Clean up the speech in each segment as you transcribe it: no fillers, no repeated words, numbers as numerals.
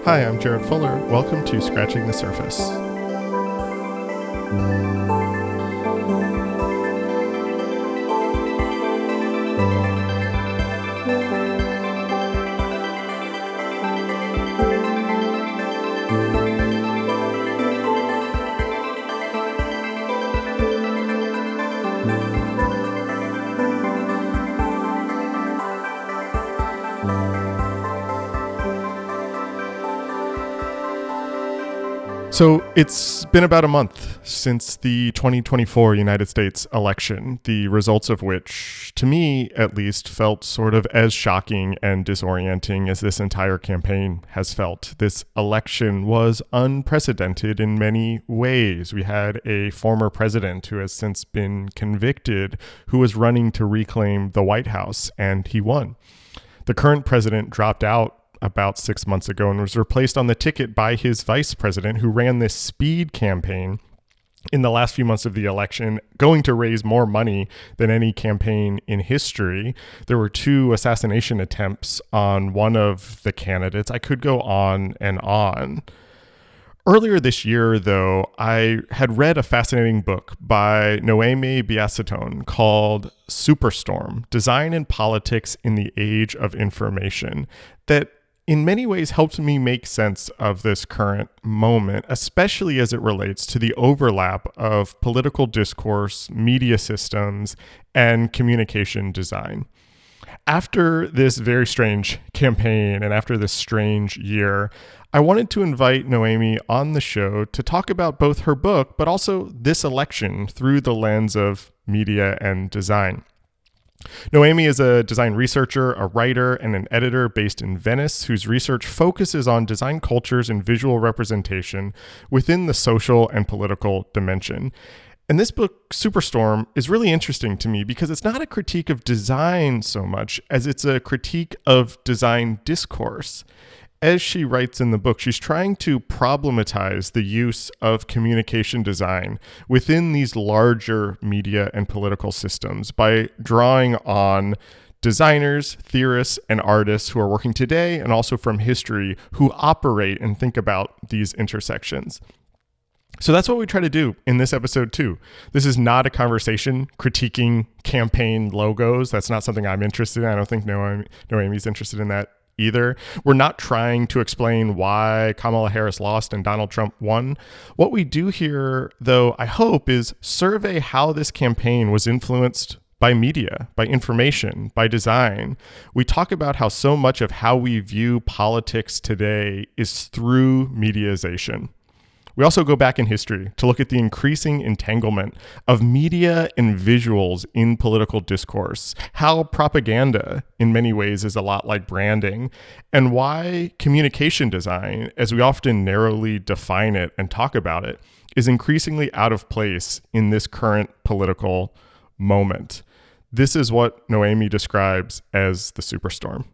Hi, I'm Jarrett Fuller. Welcome to Scratching the Surface. So it's been about a month since the 2024 United States election, the results of which, to me at least, felt sort of as shocking and disorienting as this entire campaign has felt. This election was unprecedented in many ways. We had a former president who has since been convicted who was running to reclaim the White House, and he won. The current president dropped out about 6 months ago and was replaced on the ticket by his vice president, who ran this speed campaign in the last few months of the election, going to raise more money than any campaign in history. There were 2 assassination attempts on one of the candidates. I could go on and on. Earlier this year, though, I had read a fascinating book by Noemi Biasetton called Superstorm: Design and Politics in the Age of Information, that in many ways helped me make sense of this current moment, especially as it relates to the overlap of political discourse, media systems, and communication design. After this very strange campaign and after this strange year, I wanted to invite Noemi on the show to talk about both her book, but also this election through the lens of media and design. Noemi is a design researcher, a writer, and an editor based in Venice, whose research focuses on design cultures and visual representation within the social and political dimension. And this book, Superstorm, is really interesting to me because it's not a critique of design so much as it's a critique of design discourse. As she writes in the book, she's trying to problematize the use of communication design within these larger media and political systems by drawing on designers, theorists, and artists who are working today and also from history who operate and think about these intersections. So that's what we try to do in this episode too. This is not a conversation critiquing campaign logos. That's not something I'm interested in. I don't think Noemi's interested in that either. We're not trying to explain why Kamala Harris lost and Donald Trump won. What we do here, though, I hope, is survey how this campaign was influenced by media, by information, by design. We talk about how so much of how we view politics today is through mediaization. We also go back in history to look at the increasing entanglement of media and visuals in political discourse, how propaganda in many ways is a lot like branding, and why communication design, as we often narrowly define it and talk about it, is increasingly out of place in this current political moment. This is what Noemi describes as the superstorm.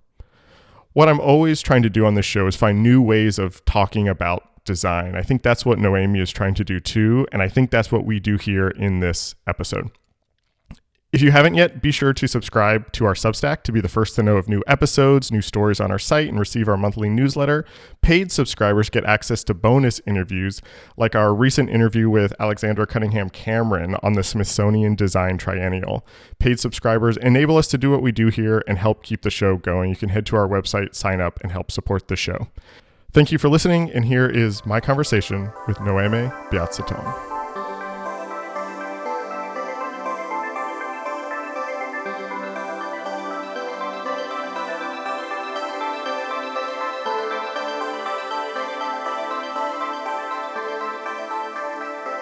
What I'm always trying to do on this show is find new ways of talking about design. I think that's what Noemi is trying to do too, and I think that's what we do here in this episode. If you haven't yet, be sure to subscribe to our Substack to be the first to know of new episodes, new stories on our site, and receive our monthly newsletter. Paid subscribers get access to bonus interviews, like our recent interview with Alexandra Cunningham Cameron on the Smithsonian Design Triennial. Paid subscribers enable us to do what we do here and help keep the show going. You can head to our website, sign up, and help support the show. Thank you for listening, and here is my conversation with Noemi Biasetton.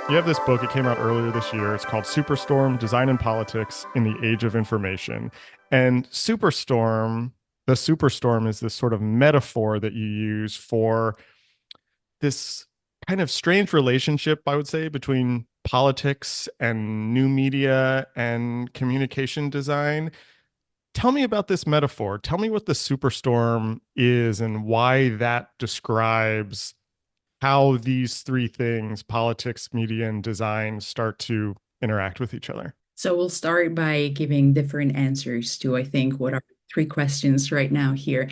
You have this book, it came out earlier this year. It's called Superstorm: Design and Politics in the Age of Information. And the superstorm is this sort of metaphor that you use for this kind of strange relationship, I would say, between politics and new media and communication design. Tell me about this metaphor. Tell me what the superstorm is and why that describes how these 3 things, politics, media, and design, start to interact with each other. So we'll start by giving different answers to, I think, what are 3 questions right now here.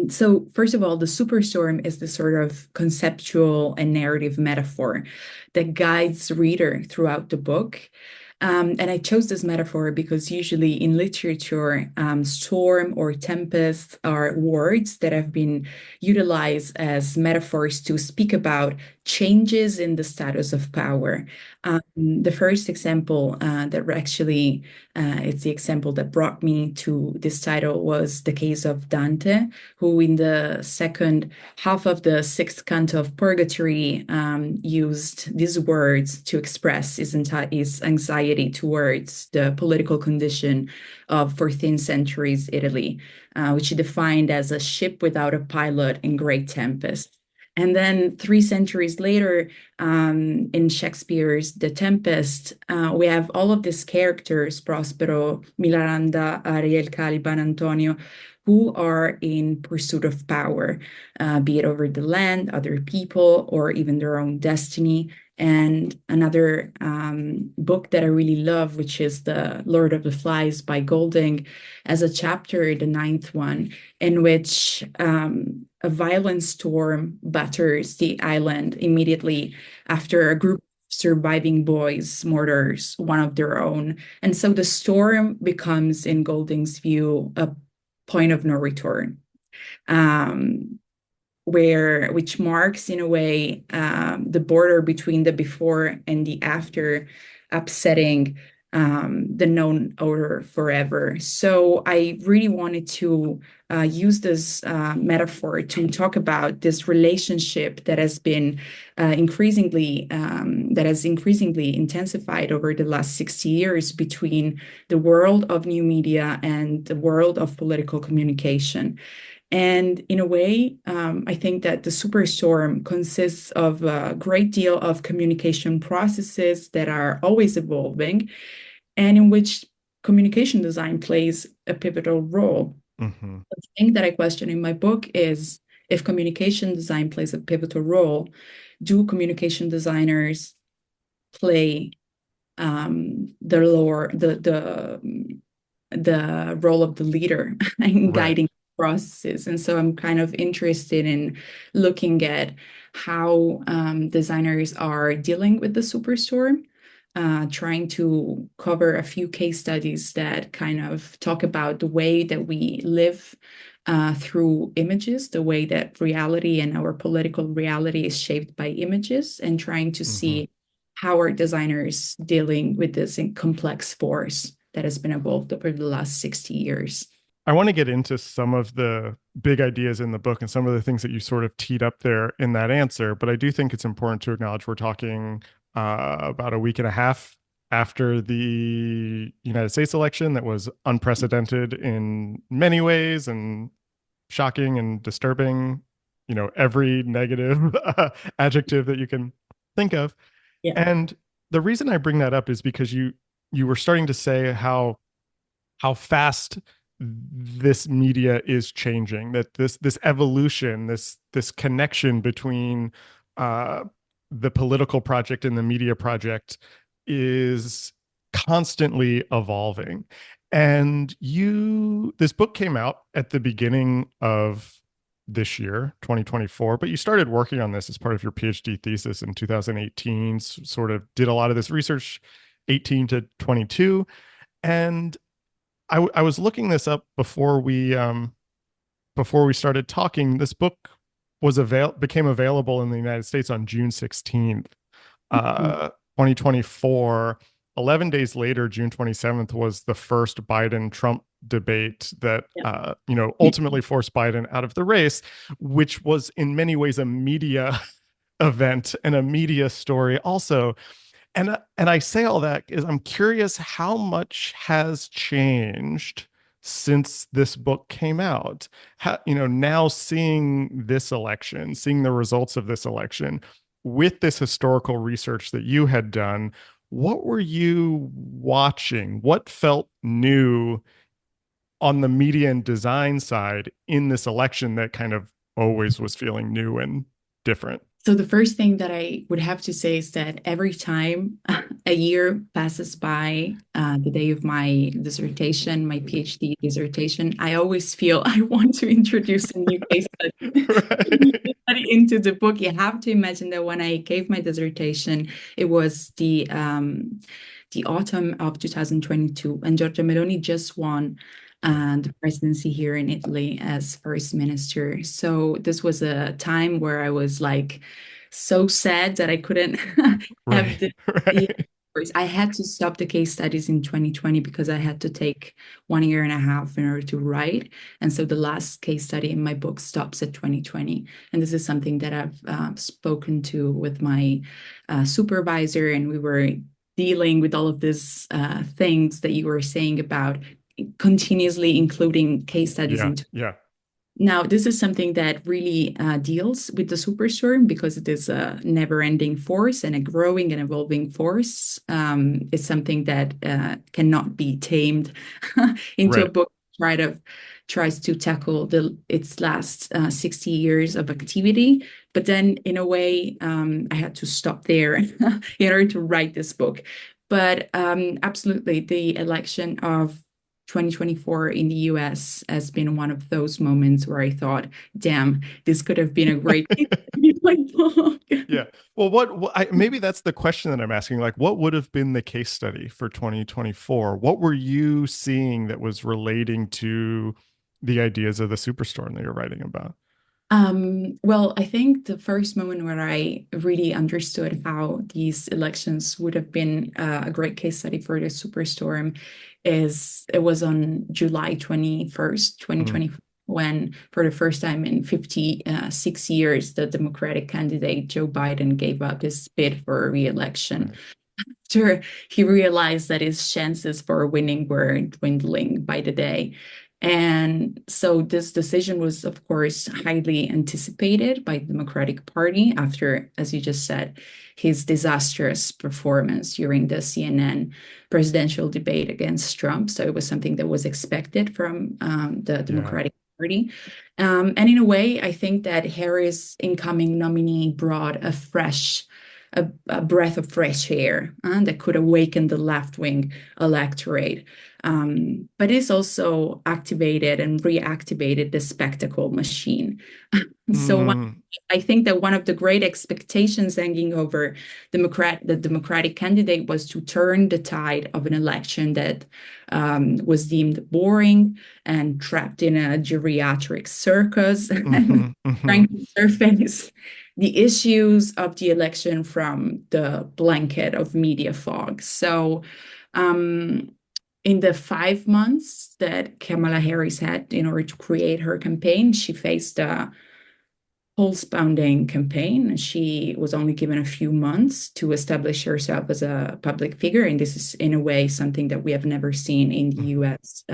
So first of all, the superstorm is the sort of conceptual and narrative metaphor that guides the reader throughout the book. And I chose this metaphor because usually in literature, storm or tempest are words that have been utilized as metaphors to speak about changes in the status of power. The first example that actually it's the example that brought me to this title was the case of Dante, who in the second half of the sixth canto of Purgatory used these words to express his anxiety towards the political condition of 14th century's Italy, which he defined as a ship without a pilot in great tempest. And then 3 centuries later, in Shakespeare's The Tempest, we have all of these characters, Prospero, Milaranda, Ariel, Caliban, Antonio, who are in pursuit of power, be it over the land, other people, or even their own destiny. And another book that I really love, which is The Lord of the Flies by Golding, as a chapter, the ninth one, in which a violent storm batters the island immediately after a group of surviving boys murders one of their own. And so the storm becomes, in Golding's view, a point of no return, um, which marks in a way the border between the before and the after, upsetting the known order forever. So I really wanted to use this metaphor to talk about this relationship that has increasingly intensified over the last 60 years between the world of new media and the world of political communication. And in a way, I think that the superstorm consists of a great deal of communication processes that are always evolving and in which communication design plays a pivotal role. Hmm. The thing that I question in my book is, if communication design plays a pivotal role, do communication designers play the lower the role of the leader in Right. guiding processes? And so I'm kind of interested in looking at how designers are dealing with the superstorm, trying to cover a few case studies that kind of talk about the way that we live through images, the way that reality and our political reality is shaped by images, and trying to Hmm. see how are designers dealing with this complex force that has been evolved over the last 60 years. I want to get into some of the big ideas in the book and some of the things that you sort of teed up there in that answer. But I do think it's important to acknowledge we're talking about a week and a half after the United States election that was unprecedented in many ways and shocking and disturbing, every negative adjective that you can think of. Yeah. And the reason I bring that up is because you were starting to say how fast this media is changing, that this evolution, this connection between uh, the political project and the media project is constantly evolving. And this book came out at the beginning of this year, 2024, but you started working on this as part of your PhD thesis in 2018, sort of did a lot of this research 18 to 22. And I was looking this up before we started talking. This book became available in the United States on June 16th, Mhm. 2024. 11 days later, June 27th, was the first Biden Trump debate that Yeah. ultimately forced Biden out of the race, which was in many ways a media event and a media story also. And I say all that is I'm curious how much has changed since this book came out. How, now seeing this election, seeing the results of this election with this historical research that you had done, what were you watching? What felt new on the media and design side in this election that kind of always was feeling new and different? So the first thing that I would have to say is that every time a year passes by, the day of my dissertation, my PhD dissertation, I always feel I want to introduce a new case Right. study into the book. You have to imagine that when I gave my dissertation, it was the autumn of 2022, and Giorgia Meloni just won the presidency here in Italy as first minister. So this was a time where I was like so sad that I couldn't have Right. the Right. course. I had to stop the case studies in 2020 because I had to take 1 year and a half in order to write. And so the last case study in my book stops at 2020. And this is something that I've spoken to with my supervisor, and we were dealing with all of these things that you were saying about continuously including case studies Yeah. into. Yeah. Now, this is something that really deals with the superstorm because it is a never-ending force and a growing and evolving force. It's something that cannot be tamed into a Right. book. Tries to tackle its last 60 years of activity, but then in a way, I had to stop there in order to write this book. But absolutely, the election of 2024 in the US has been one of those moments where I thought, damn, this could have been a great book. Yeah. Well, maybe that's the question that I'm asking. Like, what would have been the case study for 2024? What were you seeing that was relating to the ideas of the superstorm that you're writing about? Well, I think the first moment where I really understood how these elections would have been a great case study for the Superstorm is it was on July 21st, Mm, 2024, when for the first time in 56 years, the Democratic candidate Joe Biden gave up his bid for re-election right. after he realized that his chances for winning were dwindling by the day. And so this decision was, of course, highly anticipated by the Democratic Party after, as you just said, his disastrous performance during the CNN presidential debate against Trump. So it was something that was expected from the Yeah. Democratic Party. And in a way, I think that Harris' incoming nominee brought a breath of fresh air that could awaken the left wing electorate. But it's also activated and reactivated the spectacle machine. So Mm, I think that one of the great expectations hanging over the Democratic candidate was to turn the tide of an election that was deemed boring and trapped in a geriatric circus and mhm, mhm. trying to surface the issues of the election from the blanket of media fog. So, um, in the 5 months that Kamala Harris had in order to create her campaign, she faced a pulse-pounding campaign. She was only given a few months to establish herself as a public figure, and this is, in a way, something that we have never seen in the U.S.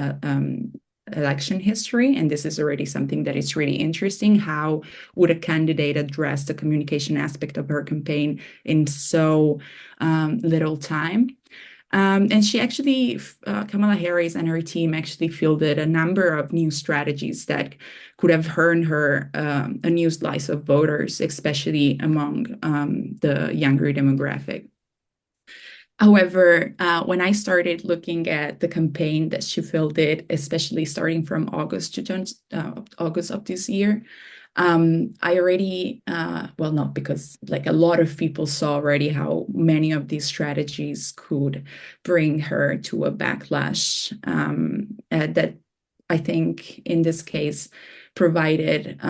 Election history. And this is already something that is really interesting. How would a candidate address the communication aspect of her campaign in so little time? And she actually, Kamala Harris and her team actually fielded a number of new strategies that could have earned her a new slice of voters, especially among the younger demographic. However, when I started looking at the campaign that she fielded, especially starting from August of this year, I already, well, not because like a lot of people saw already how many of these strategies could bring her to a backlash that I think in this case provided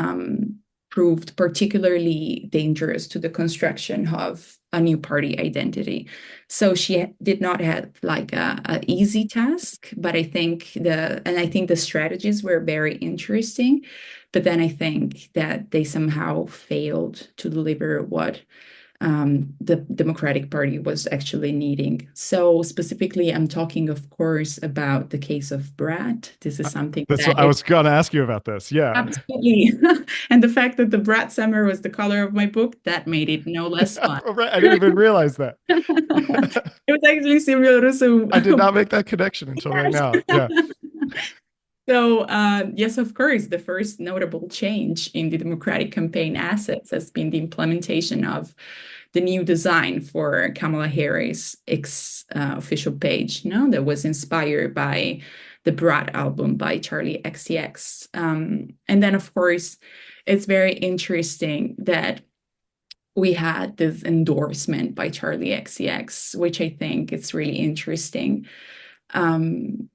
proved particularly dangerous to the construction of a new party identity. So she did not have like a easy task, but I think the strategies were very interesting. But then I think that they somehow failed to deliver what the Democratic Party was actually needing. So specifically, I'm talking, of course, about the case of Brat. This is something That's what that I is was gonna ask you about this. Yeah. absolutely, and the fact that the Brat summer was the color of my book, that made it no less fun. Right. I didn't even realize that. It was actually Silvio Russo. I did not make that connection until right now. Yeah. So, yes, of course, the first notable change in the Democratic campaign assets has been the implementation of the new design for Kamala Harris' official page, that was inspired by the Brat album by Charlie XCX. And then, of course, it's very interesting that we had this endorsement by Charlie XCX, which I think is really interesting. Um,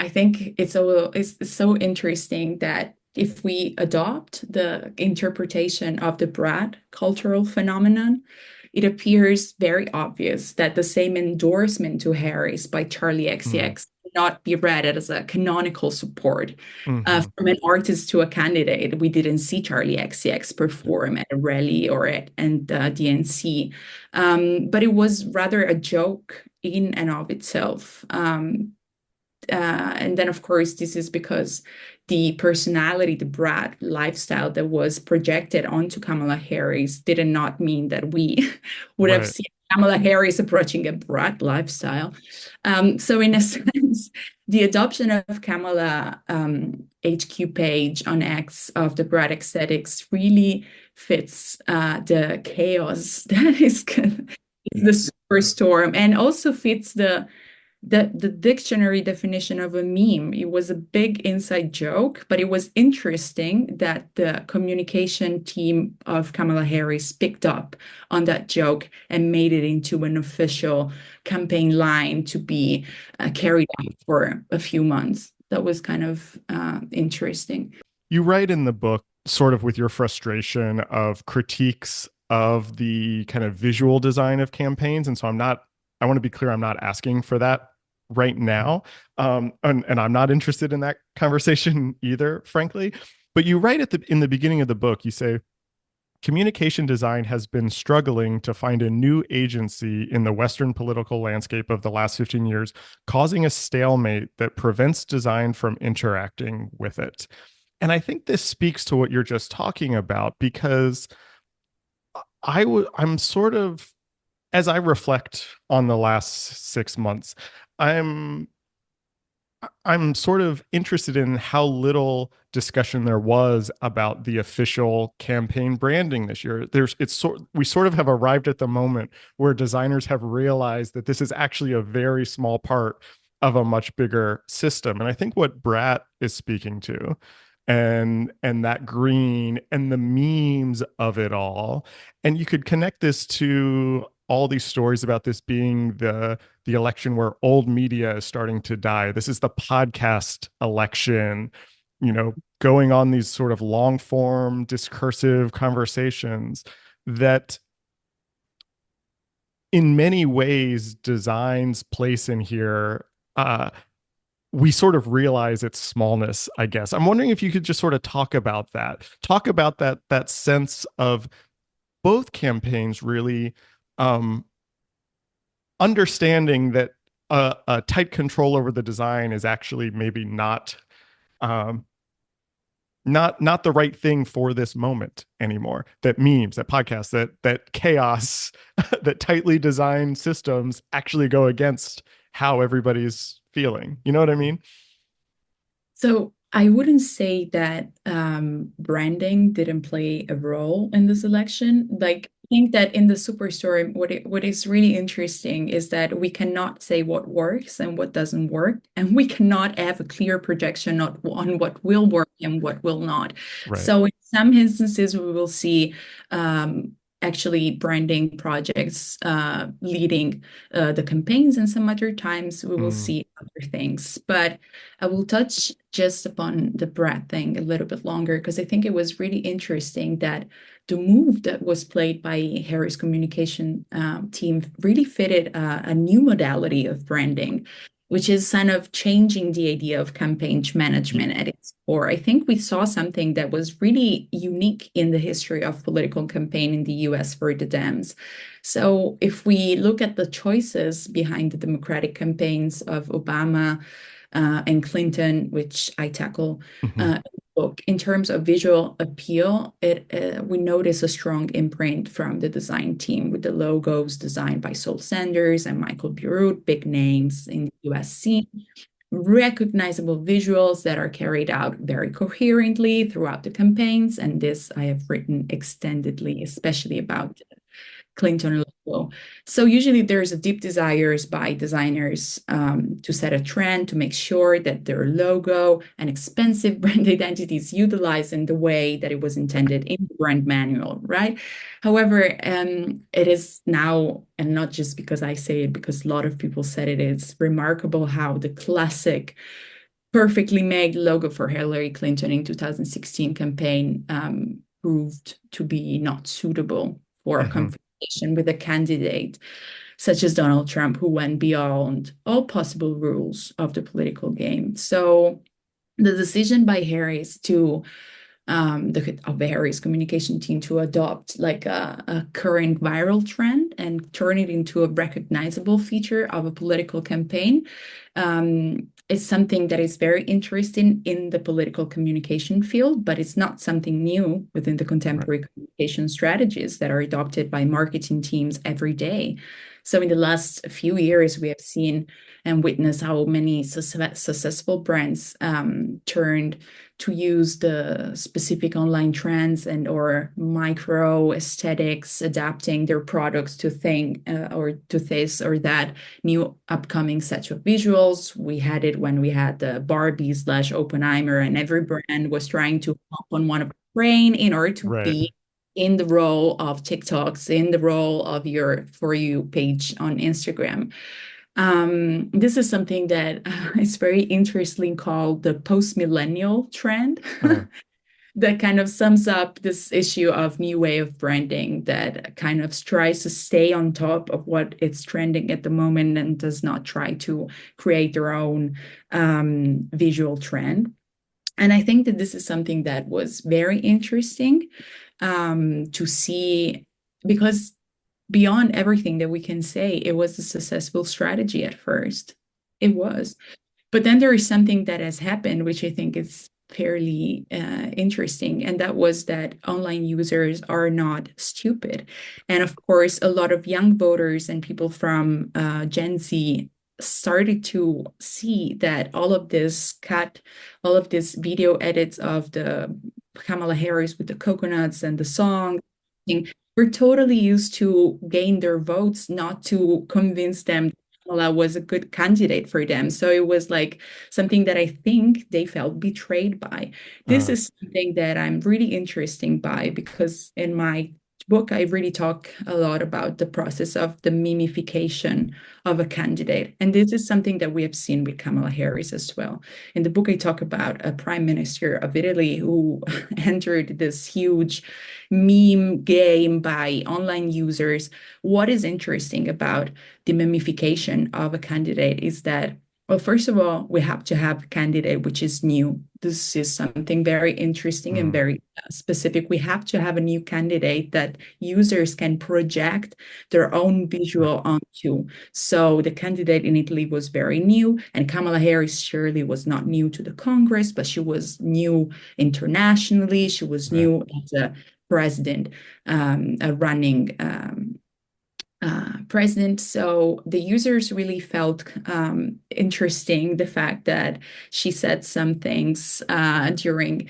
I think it's so interesting that if we adopt the interpretation of the Brat cultural phenomenon, it appears very obvious that the same endorsement to Harris by Charlie Mm, XCX cannot be read as a canonical support hmm. from an artist to a candidate. We didn't see Charlie XCX perform at a rally or at and DNC, but it was rather a joke in and of itself. And then, of course, this is because the personality, the brat lifestyle that was projected onto Kamala Harris did not mean that we would have Right. seen Kamala Harris approaching a brat lifestyle. So, in a sense, the adoption of Kamala HQ page on X of the brat aesthetics really fits the chaos that is the superstorm, and also fits the dictionary definition of a meme. It was a big inside joke, but it was interesting that the communication team of Kamala Harris picked up on that joke and made it into an official campaign line to be carried out for a few months. That was kind of interesting. You write in the book sort of with your frustration of critiques of the kind of visual design of campaigns. And so I want to be clear, I'm not asking for that right now. And I'm not interested in that conversation either, frankly. But you write in the beginning of the book, you say, communication design has been struggling to find a new agency in the Western political landscape of the last 15 years, causing a stalemate that prevents design from interacting with it. And I think this speaks to what you're just talking about because I'm sort of, as I reflect on the last 6 months, I'm I'm sort of interested in how little discussion there was about the official campaign branding this year. We sort of have arrived at the moment where designers have realized that this is actually a very small part of a much bigger system. And I think what Brat is speaking to and that green and the memes of it all, and you could connect this to all these stories about this being the election where old media is starting to die. This is the podcast election, going on these sort of long form discursive conversations that in many ways designs place in here. We sort of realize its smallness, I guess. I'm wondering if you could just sort of talk about that sense of both campaigns really um, understanding that a tight control over the design is actually maybe um, not the right thing for this moment anymore. That memes, that podcasts, that chaos, that tightly designed systems actually go against how everybody's feeling. You know what I mean? So I wouldn't say that branding didn't play a role in this election. Like, I think that in the Superstorm, what is really interesting is that we cannot say what works and what doesn't work, and we cannot have a clear projection on what will work and what will not. Right. So in some instances, we will see actually branding projects leading the campaigns, and some other times we will Mm, see other things. But I will touch just upon the Brad thing a little bit longer because I think it was really interesting that the move that was played by Harris communication team really fitted a new modality of branding, which is kind of changing the idea of campaign y- management at its core. I think we saw something that was really unique in the history of political campaign in the US for the Dems. So if we look at the choices behind the Democratic campaigns of Obama, and Clinton, which I tackle mhm. in the book. In terms of visual appeal, we notice a strong imprint from the design team with the logos designed by Sol Sanders and Michael Burut, big names in the US scene. recognizable visuals that are carried out very coherently throughout the campaigns. And this I have written extendedly, especially about Clinton logo. So usually there's a deep desires by designers to set a trend, to make sure that their logo and expensive brand identity is utilized in the way that it was intended in the brand manual, right? However, it is now, and not just because I say it, because a lot of people said it, it's remarkable how the classic perfectly made logo for Hillary Clinton in 2016 campaign proved to be not suitable for a Hmm. confrontation with a candidate such as Donald Trump, who went beyond all possible rules of the political game. So the decision by Harris to of the Harris communication team to adopt like a current viral trend and turn it into a recognizable feature of a political campaign is something that is very interesting in the political communication field, but it's not something new within the Right. contemporary communication strategies that are adopted by marketing teams every day. So in the last few years, we have seen and witnessed how many successful brands turned to use the specific online trends and or micro aesthetics, adapting their products to think or to this or that new upcoming set of visuals. We had it when we had the Barbie slash Oppenheimer, and every brand was trying to hop on one of the brain in order to Right. be in the role of TikToks, in the role of your For You page on Instagram. This is something that is very interesting called the post-millennial trend Uh, that kind of sums up this issue of new way of branding that kind of tries to stay on top of what is trending at the moment and does not try to create their own visual trend. And I think that this is something that was very interesting to see because beyond everything that we can say, it was a successful strategy at first. It was. But then there is something that has happened, which I think is fairly interesting, and that was that online users are not stupid. And of course, a lot of young voters and people from Gen Z started to see that all of these video edits of the Kamala Harris with the coconuts and the song, were totally used to gain their votes, not to convince them Kamala was a good candidate for them. So it was like something that I think they felt betrayed by. This uh, is something that I'm really interested by because in my book, I really talk a lot about the process of the mimification of a candidate. And this is something that we have seen with Kamala Harris as well. In the book, I talk about a prime minister of Italy who entered this huge meme game by online users. What is interesting about the mimification of a candidate is that, well, first of all, we have to have a candidate which is new. This is something very interesting and mm, very specific. We have to have a new candidate that users can project their own right. visual onto. So the candidate in Italy was very new, and Kamala Harris surely was not new to the Congress, but she was new internationally. She was Right. new as a president, a running president. So the users really felt interesting the fact that she said some things during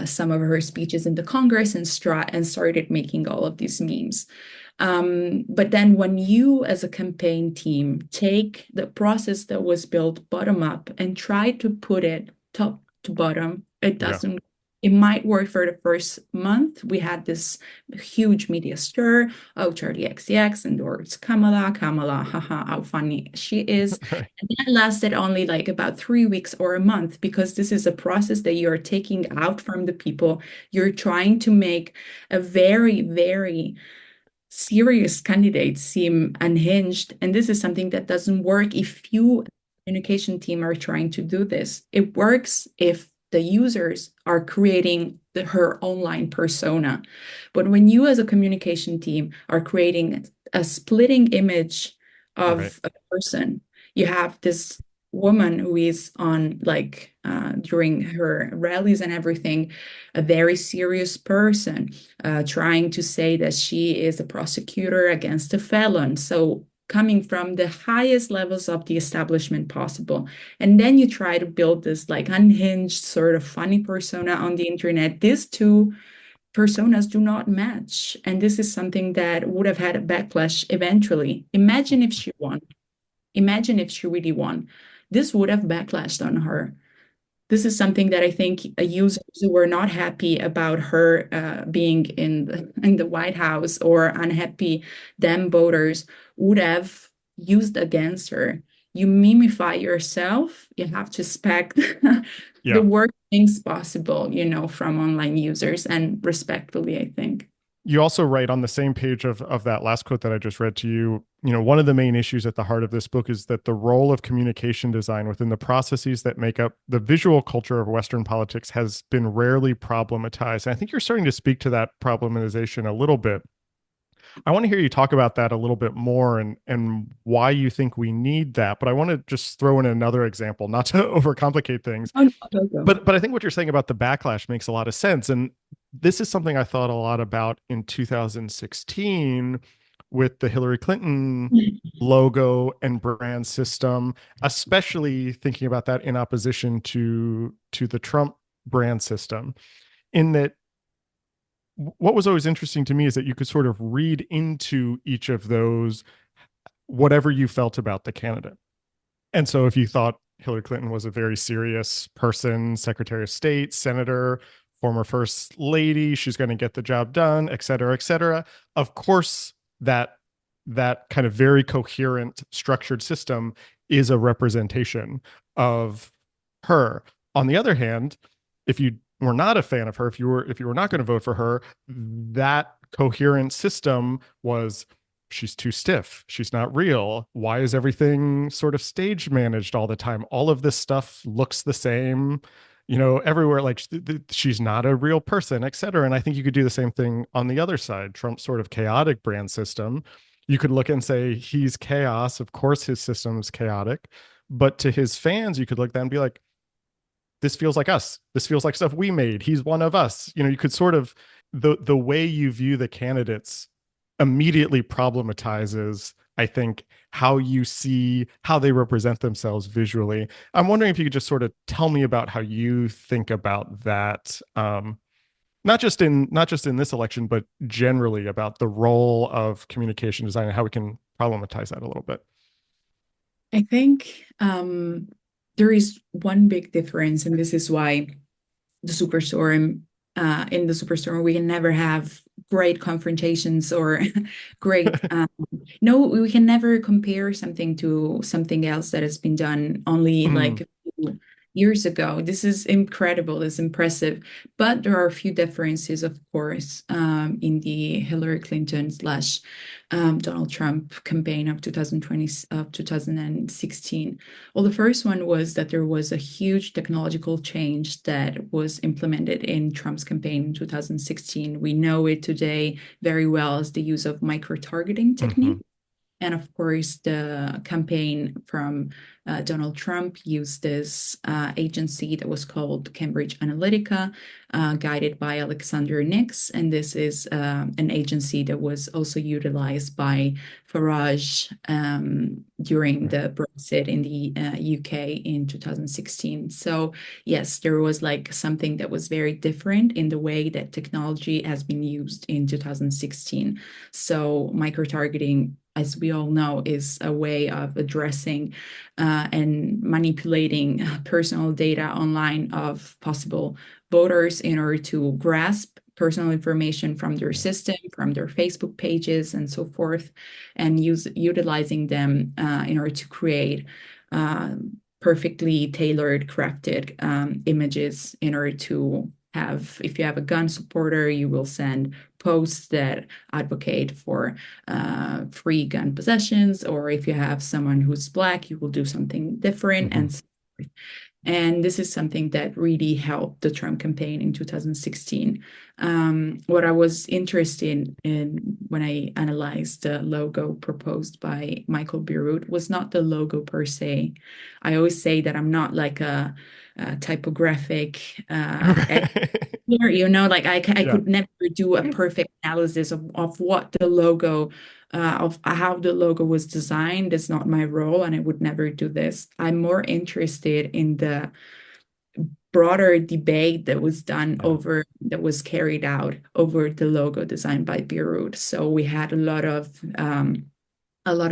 some of her speeches in the Congress and started making all of these memes. But then when you as a campaign team take the process that was built bottom up and try to put it top to bottom, it Yeah. doesn't. It might work for the first month. We had this huge media stir. Oh, Charlie XCX endorsed Kamala. Kamala, haha, how funny she is. Right. And that lasted only like about 3 weeks or a month because this is a process that you're taking out from the people. You're trying to make a very, very serious candidates seem unhinged. And this is something that doesn't work if you, communication team, are trying to do this. It works if the users are creating her online persona. But when you, as a communication team, are creating a splitting image Right. of a person, you have this woman who is on like during her rallies and everything, a very serious person trying to say that she is a prosecutor against a felon. So coming from the highest levels of the establishment possible. And then you try to build this like unhinged sort of funny persona on the internet. These two personas do not match. And this is something that would have had a backlash eventually. Imagine if she won. Imagine if she really won. This would have backlashed on her. This is something that I think users who were not happy about her being in the White House, or unhappy Dem voters, would have used against her. You mimify yourself, you have to expect the Yeah. worst things possible, from online users, and respectfully, I think. You also write on the same page of that last quote that I just read to you, one of the main issues at the heart of this book is that the role of communication design within the processes that make up the visual culture of Western politics has been rarely problematized. And I think you're starting to speak to that problematization a little bit. I want to hear you talk about that a little bit more, and why you think we need that. But I want to just throw in another example, not to overcomplicate things. Oh, no, go, go. But I think what you're saying about the backlash makes a lot of sense. And this is something I thought a lot about in 2016 with the Hillary Clinton logo and brand system, especially thinking about that in opposition to the Trump brand system. In that, what was always interesting to me is that you could sort of read into each of those whatever you felt about the candidate. And so if you thought Hillary Clinton was a very serious person, Secretary of State, Senator, former First Lady, she's going to get the job done, et cetera, et cetera. Of course, that kind of very coherent, structured system is a representation of her. On the other hand, if you were not a fan of her, if you were not going to vote for her, that coherent system was, she's too stiff, she's not real, why is everything sort of stage managed all the time, all of this stuff looks the same, everywhere, like she's not a real person, etc. And I think you could do the same thing on the other side. Trump's sort of chaotic brand system, you could look and say he's chaos, of course his system is chaotic, but to his fans you could look at that and be like, this feels like us. This feels like stuff we made. He's one of us. You could sort of, the way you view the candidates immediately problematizes, I think, how you see how they represent themselves visually. I'm wondering if you could just sort of tell me about how you think about that, not just in this election, but generally about the role of communication design and how we can problematize that a little bit. I think there is one big difference, and this is why the Superstorm, in the Superstorm, we can never have great confrontations or great, no, we can never compare something to something else that has been done only like a few years ago. This is incredible, it's impressive, but there are a few differences, of course, in the Hillary Clinton slash Donald Trump campaign of 2020 of 2016. Well, the first one was that there was a huge technological change that was implemented in Trump's campaign in 2016. We know it today very well as the use of micro-targeting technique. And of course, the campaign from Donald Trump used this agency that was called Cambridge Analytica, guided by Alexander Nix. And this is an agency that was also utilized by Farage during the Brexit in the UK in 2016. So yes, there was like something that was very different in the way that technology has been used in 2016. So micro-targeting, as we all know, is a way of addressing and manipulating personal data online of possible voters in order to grasp personal information from their system, from their Facebook pages, and so forth, and utilizing them in order to create perfectly tailored, crafted images in order to have, if you have a gun supporter, you will send posts that advocate for free gun possessions, or if you have someone who's Black, you will do something different, and so forth. And this is something that really helped the Trump campaign in 2016. What I was interested in when I analyzed the logo proposed by Michael Bierut was not the logo per se. I always say that I'm not like a typographic here, like I Yeah. could never do a perfect analysis of what the logo, of how the logo was designed. It's not my role, and I would never do this. I'm more interested in the broader debate Yeah. that was carried out over the logo designed by Beirut. So we had a lot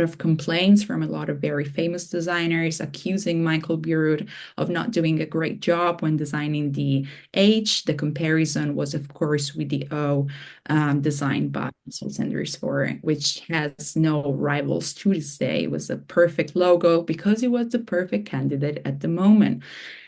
of complaints from a lot of very famous designers accusing Michael Bierut of not doing a great job when designing the H. The comparison was, of course, with the O, designed by Sanders for, which has no rivals to this day. It was a perfect logo because it was the perfect candidate at the moment.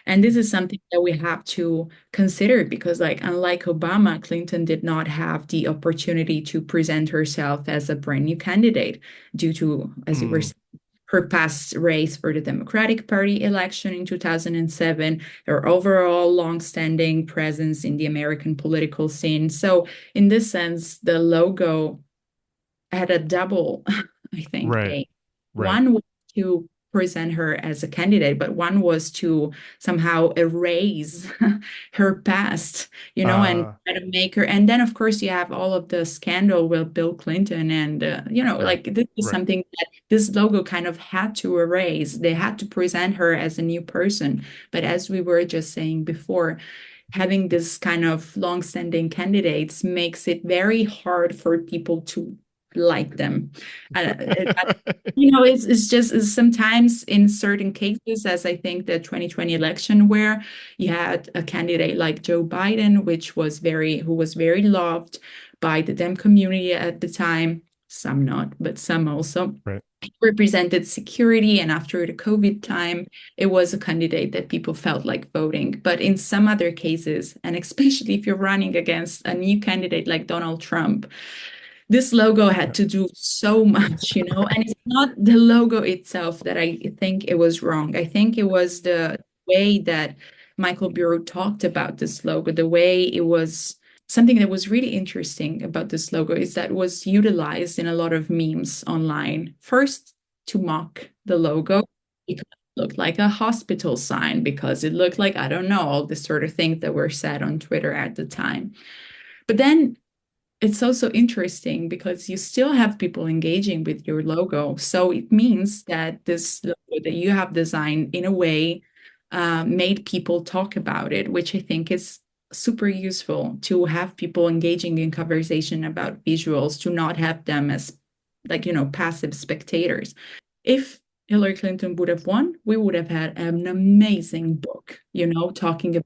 And this is something that we have to consider because, like, unlike Obama, Clinton did not have the opportunity to present herself as a brand new candidate due to, as you were Mm, saying, her past race for the Democratic Party election in 2007, her overall long-standing presence in the American political scene. So, in this sense, the logo had a double, I think, right. aim. Right. One was to present her as a candidate, but one was to somehow erase her past, and Uh, try to make her. And then, of course, you have all of the scandal with Bill Clinton, and right. like this is Right. something that this logo kind of had to erase. They had to present her as a new person. But as we were just saying before, having this kind of long-standing candidates makes it very hard for people to like them. It's sometimes in certain cases, as I think the 2020 election, where you had a candidate like Joe Biden, who was very loved by the Dem community at the time, some not, but some also Right. represented security. And after the COVID time, it was a candidate that people felt like voting. But in some other cases, and especially if you're running against a new candidate like Donald Trump, this logo had to do so much, and it's not the logo itself that I think it was wrong. I think it was the way that Michael Bureau talked about this logo, the way it was something that was really interesting about this logo is that it was utilized in a lot of memes online. First, to mock the logo because it looked like a hospital sign, because it looked like, I don't know, all the sort of things that were said on Twitter at the time. But then it's also interesting because you still have people engaging with your logo. So it means that this logo that you have designed in a way made people talk about it, which I think is super useful to have people engaging in conversation about visuals, to not have them as like, passive spectators. If Hillary Clinton would have won, we would have had an amazing book, talking about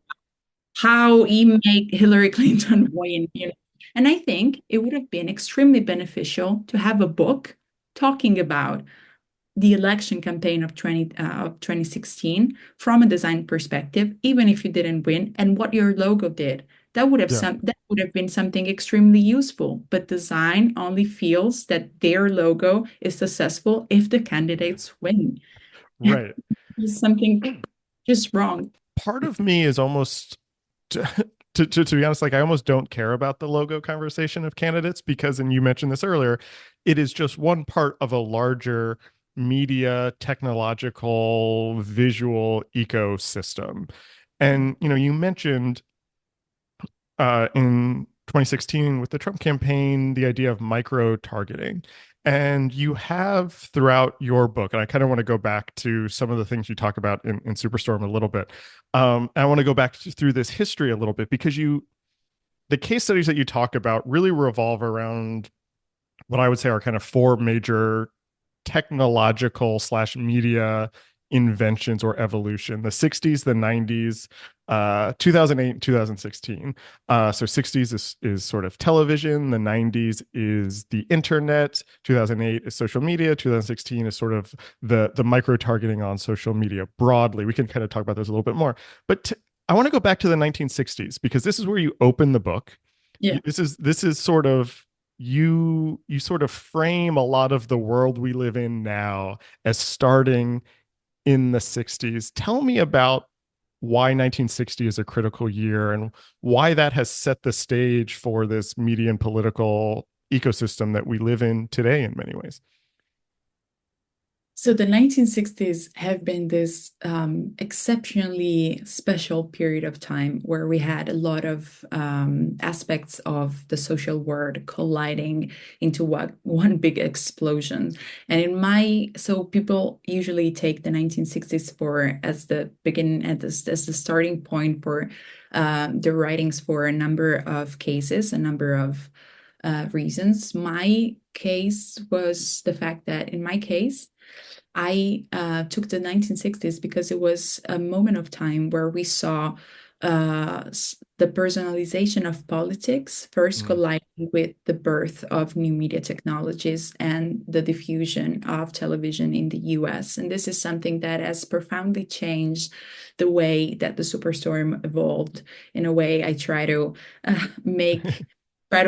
how he made Hillary Clinton win, And I think it would have been extremely beneficial to have a book talking about the election campaign of 2016 from a design perspective, even if you didn't win, and what your logo did. Yeah. That would have been something extremely useful. But design only feels that their logo is successful if the candidates win. Right. There's something just wrong. Part of me is almost to be honest, like I almost don't care about the logo conversation of candidates because, and you mentioned this earlier, it is just one part of a larger media, technological, visual ecosystem. And you mentioned in 2016 with the Trump campaign, the idea of micro targeting. And you have throughout your book, and I kind of want to go back to some of the things you talk about in Superstorm a little bit. I want to go back through this history a little bit because the case studies that you talk about really revolve around what I would say are kind of four major technological slash media inventions or evolution: the 60s, the 90s, 2008 and 2016. So 60s is sort of television, the 90s is the internet, 2008 is social media, 2016 is sort of the micro targeting on social media broadly. We can kind of talk about those a little bit more, but I want to go back to the 1960s because this is where you open the book. Yeah. This is sort of you sort of frame a lot of the world we live in now as starting in the 60s. Tell me about why 1960 is a critical year and why that has set the stage for this media and political ecosystem that we live in today in many ways. So the 1960s have been this exceptionally special period of time where we had a lot of aspects of the social world colliding into one big explosion. And so people usually take the 1960s for as the beginning, as the starting point for the writings for a number of cases, a number of reasons. My case was the fact that in my case, I took the 1960s because it was a moment of time where we saw the personalization of politics first Mm. colliding with the birth of new media technologies and the diffusion of television in the US. And this is something that has profoundly changed the way that the Superstorm evolved. In a way, I try to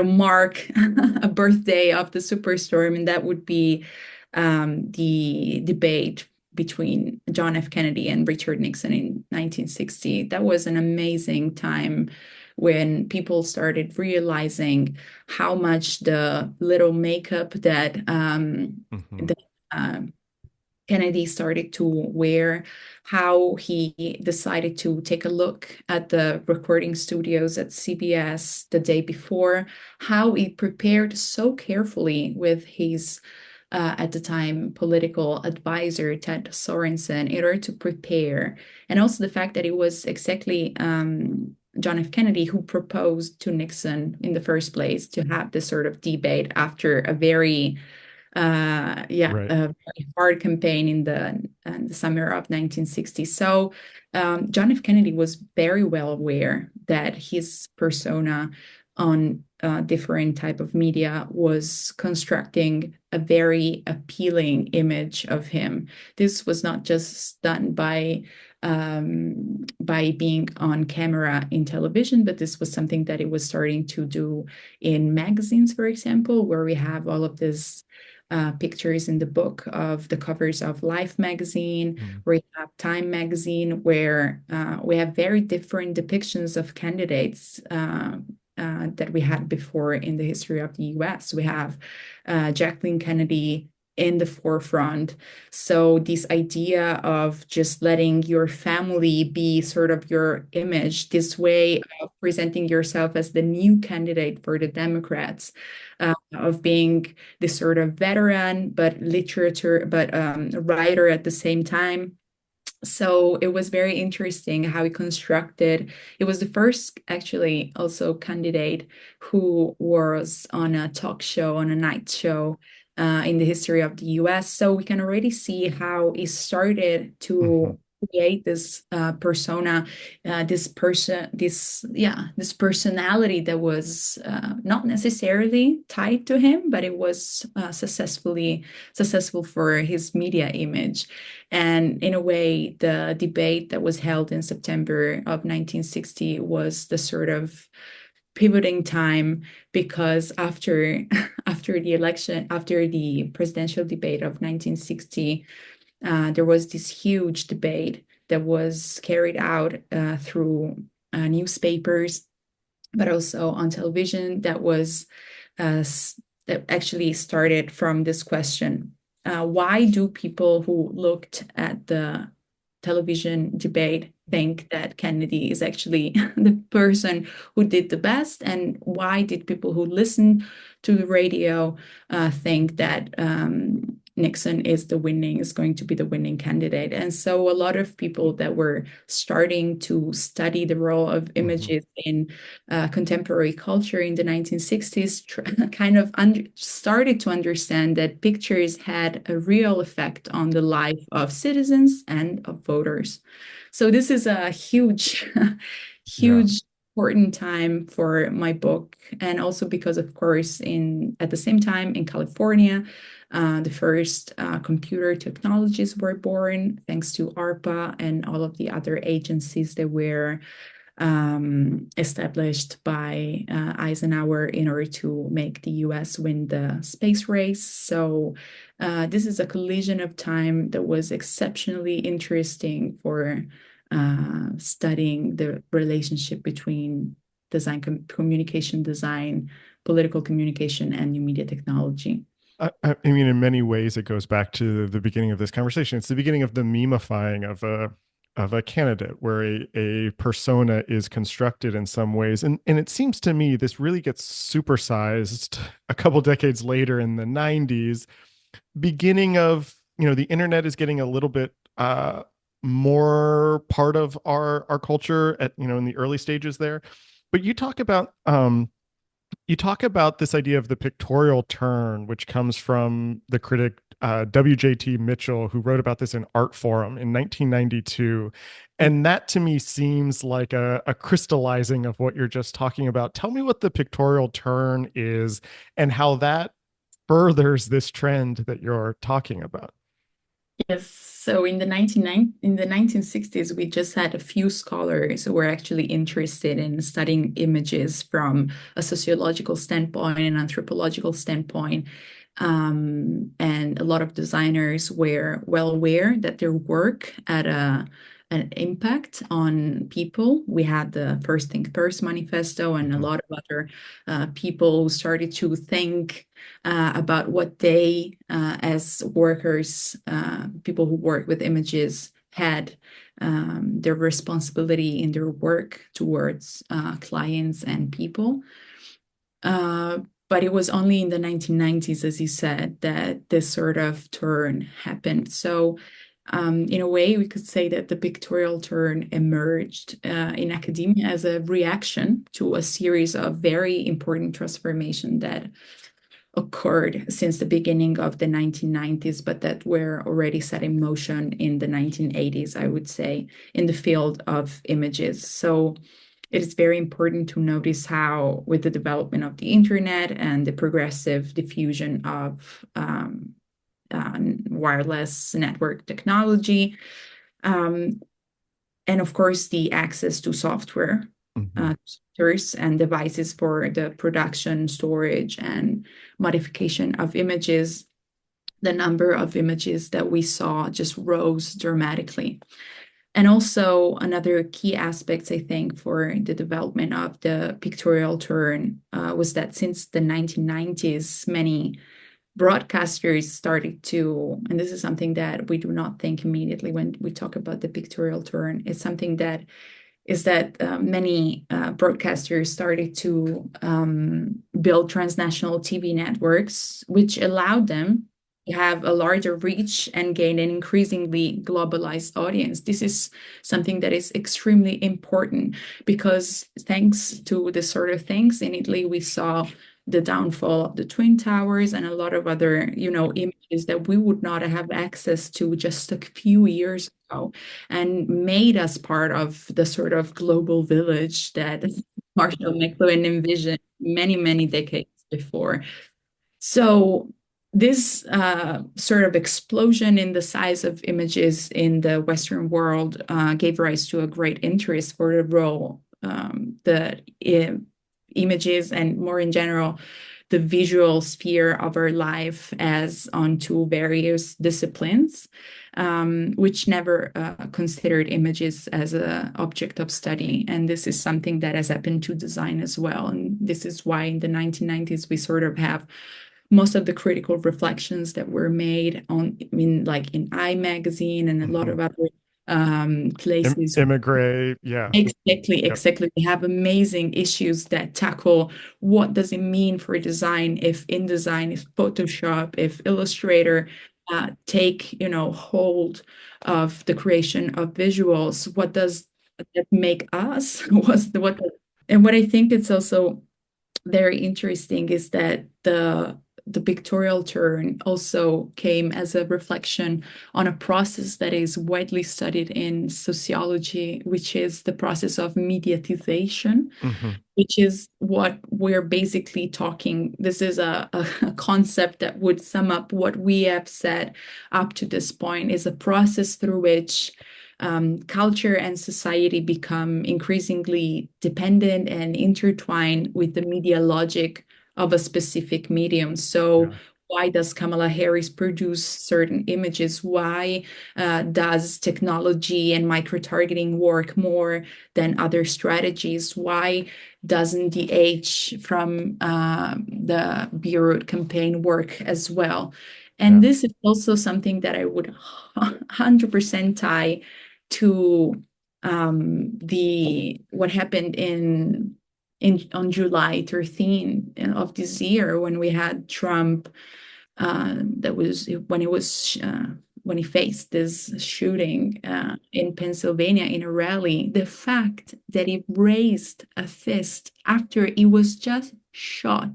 mark a birthday of the Superstorm, and that would be the debate between John F. Kennedy and Richard Nixon in 1960. That was an amazing time when people started realizing how much the little makeup Hmm. that Kennedy started to wear, how he decided to take a look at the recording studios at CBS the day before, how he prepared so carefully with his at the time political advisor Ted Sorensen in order to prepare, and also the fact that it was exactly John F. Kennedy who proposed to Nixon in the first place to have this sort of debate after a Right. a very hard campaign in the summer of 1960. So John F. Kennedy was very well aware that his persona on different type of media was constructing a very appealing image of him. This was not just done by being on camera in television, but this was something that it was starting to do in magazines, for example, where we have all of this pictures in the book of the covers of Life magazine, Mm. where you have Time magazine, where we have very different depictions of candidates that we had before in the history of the US. We have Jacqueline Kennedy in the forefront. So this idea of just letting your family be sort of your image, this way of presenting yourself as the new candidate for the Democrats, of being this sort of veteran, but writer at the same time. So it was very interesting how he constructed. It was the first, actually, also candidate who was on a talk show, on a night show in the history of the US. So we can already see how he started Hmm. to create this persona, this personality that was not necessarily tied to him, but it was successful for his media image. And in a way, the debate that was held in September of 1960 was the sort of pivoting time because after the presidential debate of 1960, there was this huge debate that was carried out through newspapers, but also on television uh, that actually started from this question. Why do people who looked at the television debate think that Kennedy is actually the person who did the best? And why did people who listen to the radio think that Nixon is going to be the winning candidate? And so a lot of people that were starting to study the role of Hmm. images in contemporary culture in the 1960s started to understand that pictures had a real effect on the life of citizens and of voters. So this is a huge, Yeah. huge important time for my book, and also because, of course, in at the same time in California, the first computer technologies were born thanks to ARPA and all of the other agencies that were established by Eisenhower in order to make the US win the space race. So this is a collision of time that was exceptionally interesting for studying the relationship between communication design, political communication, and new media technology. I mean, in many ways, it goes back to the beginning of this conversation. It's the beginning of the memifying of a candidate, where a persona is constructed in some ways, and it seems to me this really gets supersized a couple decades later in the '90s, beginning of the internet is getting a little bit more part of our culture at in the early stages there. But you talk about this idea of the pictorial turn, which comes from the critic W.J.T. Mitchell, who wrote about this in Art Forum in 1992. And that to me seems like a crystallizing of what you're just talking about. Tell me what the pictorial turn is and how that furthers this trend that you're talking about. Yes, so in the 1960s, we just had a few scholars who were actually interested in studying images from a sociological standpoint and anthropological standpoint. And a lot of designers were well aware that their work had an impact on people. We had the First Think First manifesto and a Mhm. lot of other people who started to think about what they, as workers, people who work with images, had their responsibility in their work towards clients and people. Uh, but it was only in the 1990s, as you said, that this sort of turn happened. So, in a way, we could say that the pictorial turn emerged in academia as a reaction to a series of very important transformation that occurred since the beginning of the 1990s, but that were already set in motion in the 1980s, I would say, in the field of images. So it is very important to notice how, with the development of the internet and the progressive diffusion of wireless network technology, um, and of course, the access to software, Mhm. softwares and devices for the production, storage, and modification of images, the number of images that we saw just rose dramatically. And also, another key aspect, I think, for the development of the pictorial turn was that since the 1990s, many broadcasters started to, and this is something that we do not think immediately when we talk about the pictorial turn, it's something that is that many broadcasters started to build transnational TV networks, which allowed them to have a larger reach and gain an increasingly globalized audience. This is something that is extremely important because thanks to this sort of things, in Italy, we saw the downfall of the Twin Towers and a lot of other, images that we would not have access to just a few years ago, and made us part of the sort of global village that Marshall McLuhan envisioned many, many decades before. So this sort of explosion in the size of images in the Western world gave rise to a great interest for the role that images and more in general the visual sphere of our life as onto various disciplines, which never considered images as an object of study. And this is something that has happened to design as well. And this is why in the 1990s we sort of have most of the critical reflections that were made on, I mean, like in I magazine and a lot Mhm. of other places. Immigrate, yeah. Exactly, Yep. exactly. They have amazing issues that tackle what does it mean for design if InDesign, if Photoshop, if Illustrator take, hold of the creation of visuals. What does that make us? And what I think it's also very interesting is that the pictorial turn also came as a reflection on a process that is widely studied in sociology, which is the process of mediatization, Mhm. which is what we're basically talking. This is a concept that would sum up what we have said up to this point, is a process through which culture and society become increasingly dependent and intertwined with the media logic of a specific medium. So Yeah. Why does Kamala Harris produce certain images? Why does technology and micro-targeting work more than other strategies? Why doesn't the H from the Beirut campaign work as well? And Yeah. this is also something that I would 100% tie to the what happened in on July 13 of this year when we had Trump. That was when he faced this shooting in Pennsylvania in a rally. The fact that he raised a fist after he was just shot.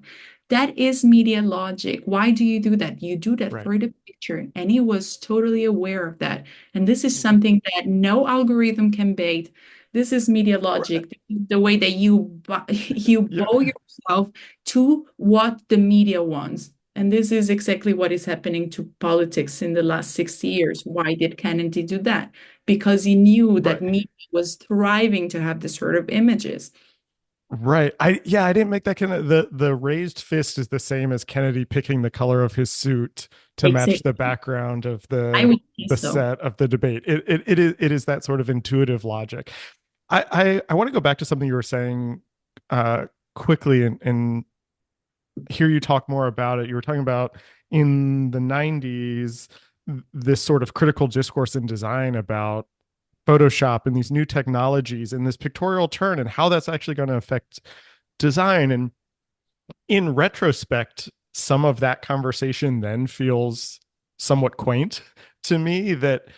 That is media logic. Why do you do that? You do that Right. for the picture, and he was totally aware of that. And this is something that no algorithm can bait. This is media Right. logic, the way that you Yeah. bow yourself to what the media wants. And this is exactly what is happening to politics in the last 60 years. Why did Kennedy do that? Because he knew that Right. media was thriving to have this sort of images. Right. I didn't make that the raised fist is the same as Kennedy picking the color of his suit to match the Exactly. background of I the would say the so. set of the debate. It is that sort of intuitive logic. I want to go back to something you were saying uh quickly and hear you talk more about it. You were talking about in the 90s this sort of critical discourse in design about Photoshop and these new technologies and this pictorial turn and how that's actually going to affect design. And in retrospect, some of that conversation then feels somewhat quaint to me that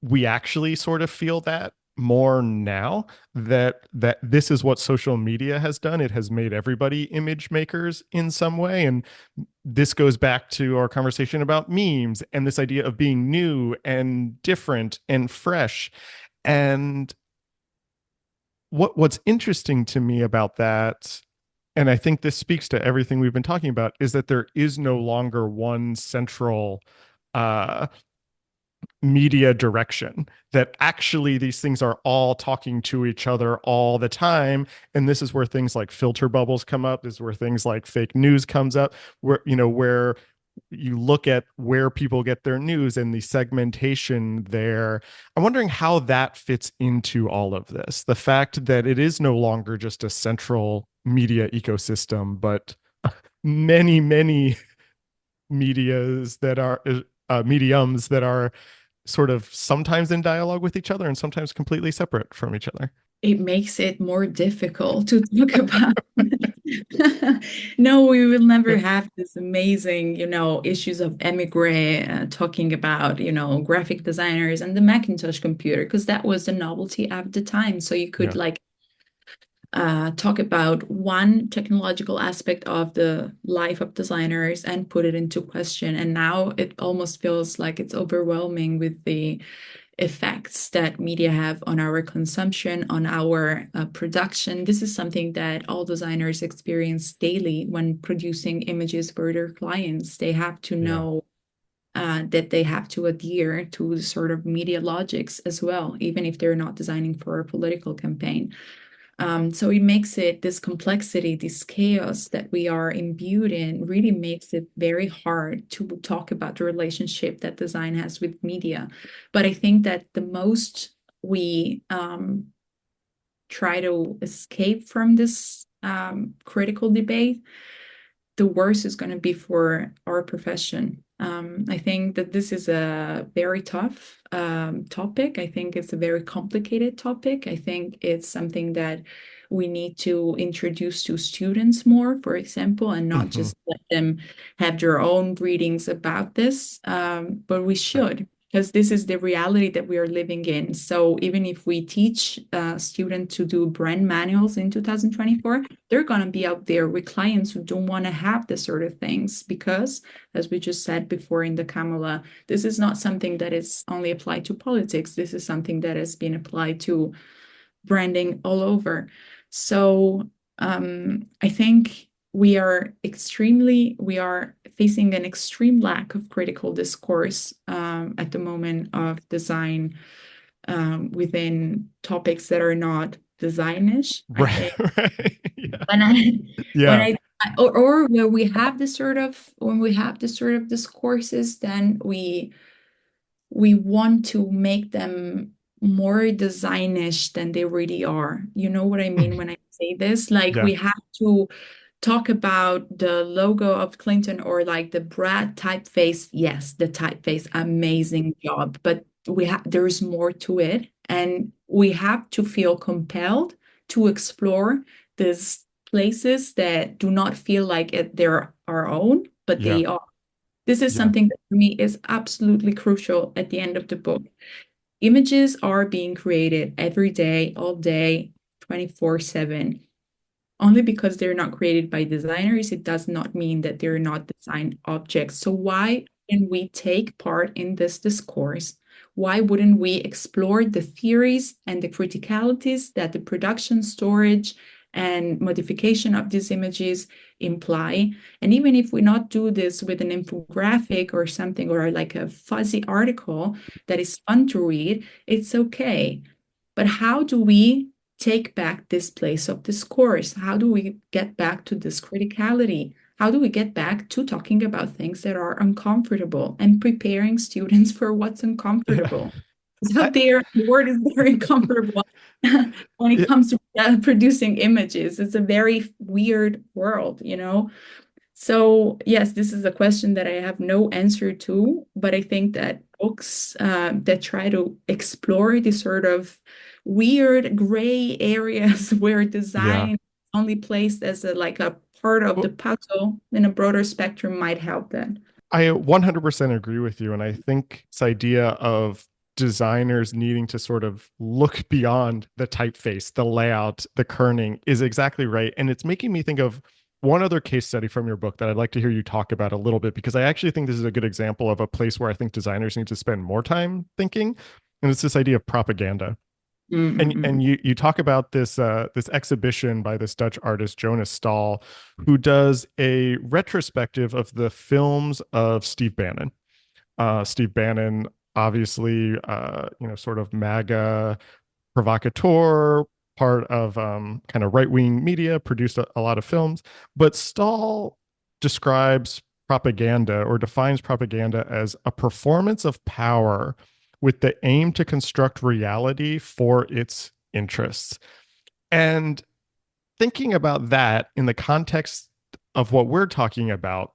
we actually sort of feel that more now that this is what social media has done. It has made everybody image makers in some way. And this goes back to our conversation about memes and this idea of being new and different and fresh. And what's interesting to me about that, and I think this speaks to everything we've been talking about, is that there is no longer one central uh media direction, that actually these things are all talking to each other all the time. And this is where things like filter bubbles come up. This is where things like fake news comes up, where you look at where people get their news and the segmentation there. I'm wondering how that fits into all of this. The fact that it is no longer just a central media ecosystem, but many medias that are mediums that are sort of sometimes in dialogue with each other and sometimes completely separate from each other. It makes it more difficult to talk about. No, we will never have this amazing, issues of emigre talking about, graphic designers and the Macintosh computer, because that was the novelty at the time. So you could Yeah. like talk about one technological aspect of the life of designers and put it into question. And now it almost feels like it's overwhelming with the effects that media have on our consumption, on our production. This is something that all designers experience daily when producing images for their clients. They have to Yeah. know that they have to adhere to sort of media logics as well, even if they're not designing for a political campaign. So it makes it this complexity, this chaos that we are imbued in, really makes it very hard to talk about the relationship that design has with media. But I think that the most we try to escape from this critical debate, the worse it's going to be for our profession. I think that this is a very tough topic. I think it's a very complicated topic. I think it's something that we need to introduce to students more, for example, and not Mm-hmm. just let them have their own readings about this. But we Right. should, because this is the reality that we are living in. So even if we teach students to do brand manuals in 2024, they're going to be out there with clients who don't want to have this sort of things because, as we just said before in the Kamala, this is not something that is only applied to politics. This is something that has been applied to branding all over. So I think we are facing an extreme lack of critical discourse at the moment of design within topics that are not designish. I Right. think Right. Yeah. when I when Yeah. I or when we have this sort of discourses, then we want to make them more designish than they really are. You know what I mean when I say this? Like Yeah. we have to talk about the logo of Clinton or like the Brad typeface. Yes, the typeface, amazing job. But there's more to it. And we have to feel compelled to explore these places that do not feel like they're our own, but Yeah. they are. This is Yeah. something that for me is absolutely crucial at the end of the book. Images are being created every day, all day, 24/7. Only because they're not created by designers, it does not mean that they're not design objects. So why can we take part in this discourse? Why wouldn't we explore the theories and the criticalities that the production, storage, and modification of these images imply? And even if we not do this with an infographic or something or like a fuzzy article that is fun to read, it's okay. But how do we take back this place of discourse? How do we get back to this criticality? How do we get back to talking about things that are uncomfortable and preparing students for what's Yeah. uncomfortable? So I, there, the word is very uncomfortable when it it, comes to producing images. It's a very weird world, you know? So, yes, this is a question that I have no answer to, but I think that books that try to explore the sort of weird gray areas where yeah. design is only placed as like a part of the Well, puzzle in a broader spectrum might help that. I 100% agree with you. And I think this idea of designers needing to sort of look beyond the typeface, the layout, the kerning is exactly right. And it's making me think of one other case study from your book that I'd like to hear you talk about a little bit, because I actually think this is a good example of a place where I think designers need to spend more time thinking. And it's this idea of propaganda. And Mm-mm-mm. you talk about this exhibition by this Dutch artist Jonas Stahl, who does a retrospective of the films of Steve Bannon. Steve Bannon, obviously, sort of MAGA provocateur, part of kind of right wing media, produced a lot of films. But Stahl describes propaganda or defines propaganda as a performance of power with the aim to construct reality for its interests. And thinking about that in the context of what we're talking about,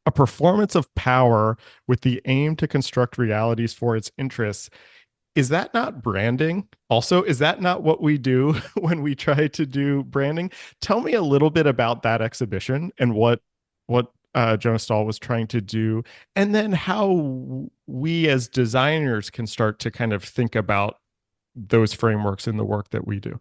a performance of power with the aim to construct realities for its interests, is that not branding? Also, is that not what we do when we try to do branding? Tell me a little bit about that exhibition and what Jonas Stahl was trying to do, and then how we as designers can start to kind of think about those frameworks in the work that we do.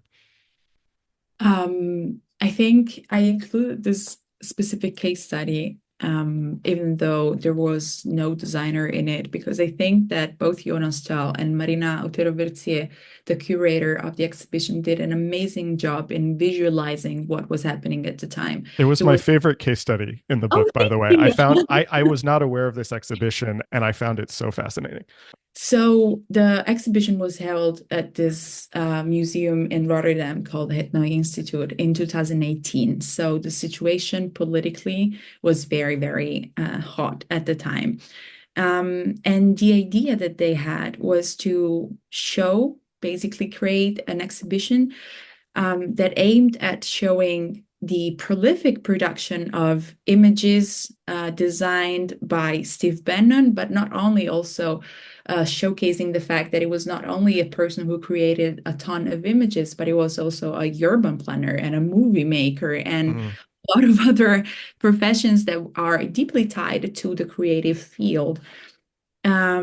I think I included this specific case study, even though there was no designer in it, because I think that both Jonas Stahl and Marina Otero-Verzier, the curator of the exhibition, did an amazing job in visualizing what was happening at the time. It was It my was, favorite case study in the oh, book, by thank the way. you. I was not aware of this exhibition and I found it so fascinating. So the exhibition was held at this museum in Rotterdam called Het Nooit Institute in 2018. So the situation politically was very, very hot at the time. And the idea that they had was to basically create an exhibition that aimed at showing the prolific production of images designed by Steve Bannon, but not only also showcasing the fact that it was not only a person who created a ton of images, but he was also a urban planner and a movie maker and Mm, a lot of other professions that are deeply tied to the creative field. A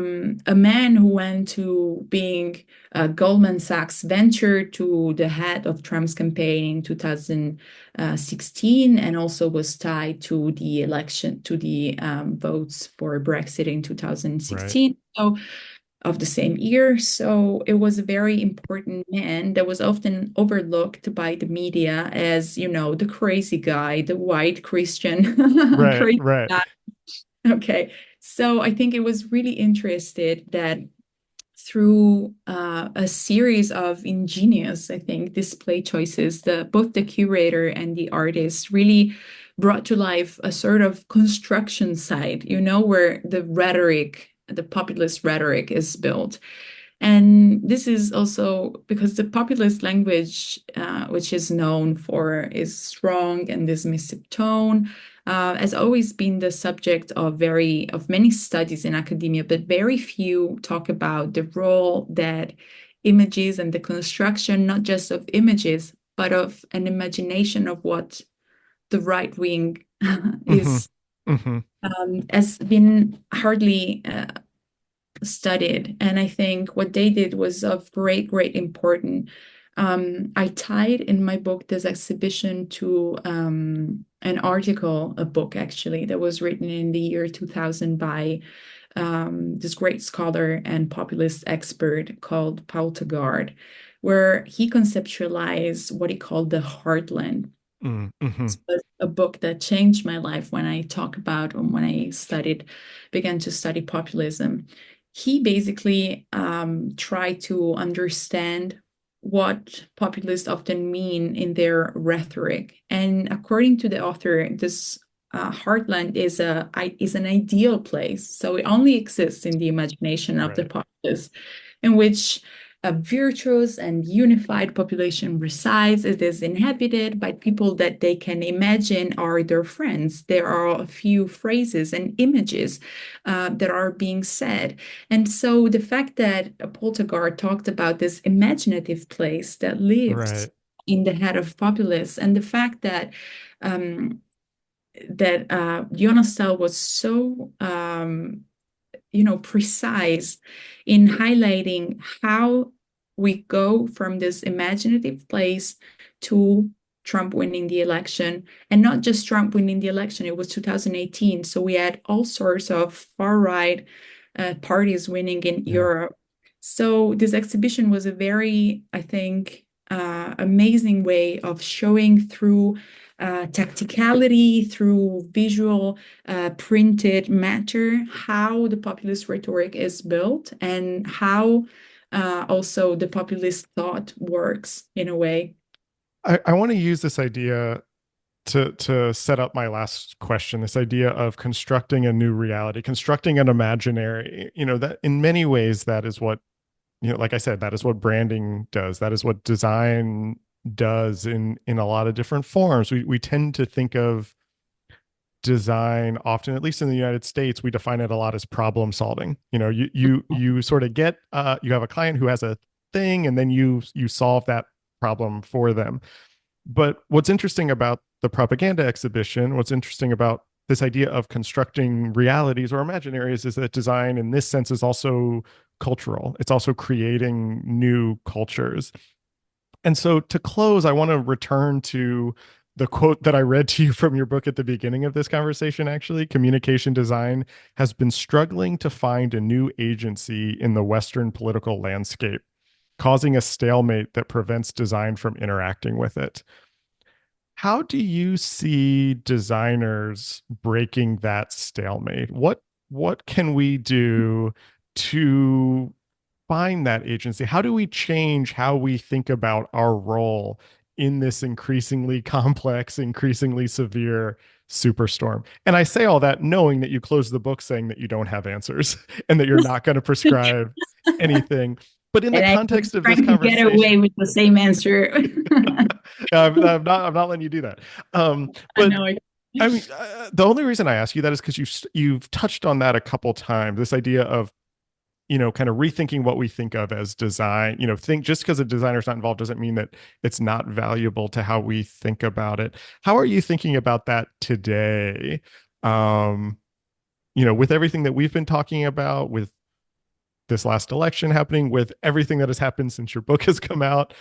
man who went to being a Goldman Sachs venture to the head of Trump's campaign in 2016 and also was tied to the election, to the votes for Brexit in right. 2016. So of the same year. So it was a very important man that was often overlooked by the media as, the crazy guy, the white Christian Right, crazy right. guy. Okay. So I think it was really interested that through a series of ingenious, I think, display choices. Both the curator and the artist really brought to life a sort of construction site, where the populist rhetoric is built. And this is also because the populist language, which is known for its strong and dismissive tone, has always been the subject of many studies in academia, but very few talk about the role that images and the construction, not just of images, but of an imagination of what the right wing Hmm. is, Hmm. has been hardly studied. And I think what they did was of great, great importance. I tied in my book this exhibition to an article, a book actually, that was written in the year 2000 by this great scholar and populist expert called Paul Taggart, where he conceptualized what he called the heartland. Hmm. This was a book that changed my life when I talk about when I began to study populism. He basically tried to understand what populists often mean in their rhetoric. And according to the author, this heartland is an ideal place. So it only exists in the imagination of the Right. populace, in which a virtuous and unified population resides. It is inhabited by people that they can imagine are their friends. There are a few phrases and images that are being said. And so the fact that Poltergeist talked about this imaginative place that lives Right. in the head of populists, and the fact that Jonas Stahl was so precise in highlighting how we go from this imaginative place to Trump winning the election. And not just Trump winning the election, it was 2018. So we had all sorts of far right parties winning in Yeah. Europe. So this exhibition was a very, I think, amazing way of showing through tacticality, through visual printed matter, how the populist rhetoric is built and how also the populist thought works in a way. I want to use this idea to set up my last question, this idea of constructing a new reality, constructing an imaginary, that in many ways that is what, like I said, that is what branding does. That is what design does in a lot of different forms. We tend to think of design often, at least in the United States, we define it a lot as problem solving. You sort of get you have a client who has a thing, and then you solve that problem for them. But what's interesting about the propaganda exhibition, what's interesting about this idea of constructing realities or imaginaries, is that design in this sense is also cultural. It's also creating new cultures. And so to close, I want to return to the quote that I read to you from your book at the beginning of this conversation. Actually, communication design has been struggling to find a new agency in the Western political landscape, causing a stalemate that prevents design from interacting with it. How do you see designers breaking that stalemate? What can we do to find that agency? How do we change how we think about our role in this increasingly complex, increasingly severe superstorm? And I say all that knowing that you close the book saying that you don't have answers and that you're not going to prescribe anything. But in the And I was context of this trying to get away conversation, with the same answer. I'm not letting you do that. I But know. I mean, the only reason I ask you that is because you've touched on that a couple times. This idea of kind of rethinking what we think of as design. Think just because a designer's not involved doesn't mean that it's not valuable to how we think about it. How are you thinking about that today? Um, with everything that we've been talking about, with this last election happening, with everything that has happened since your book has come out,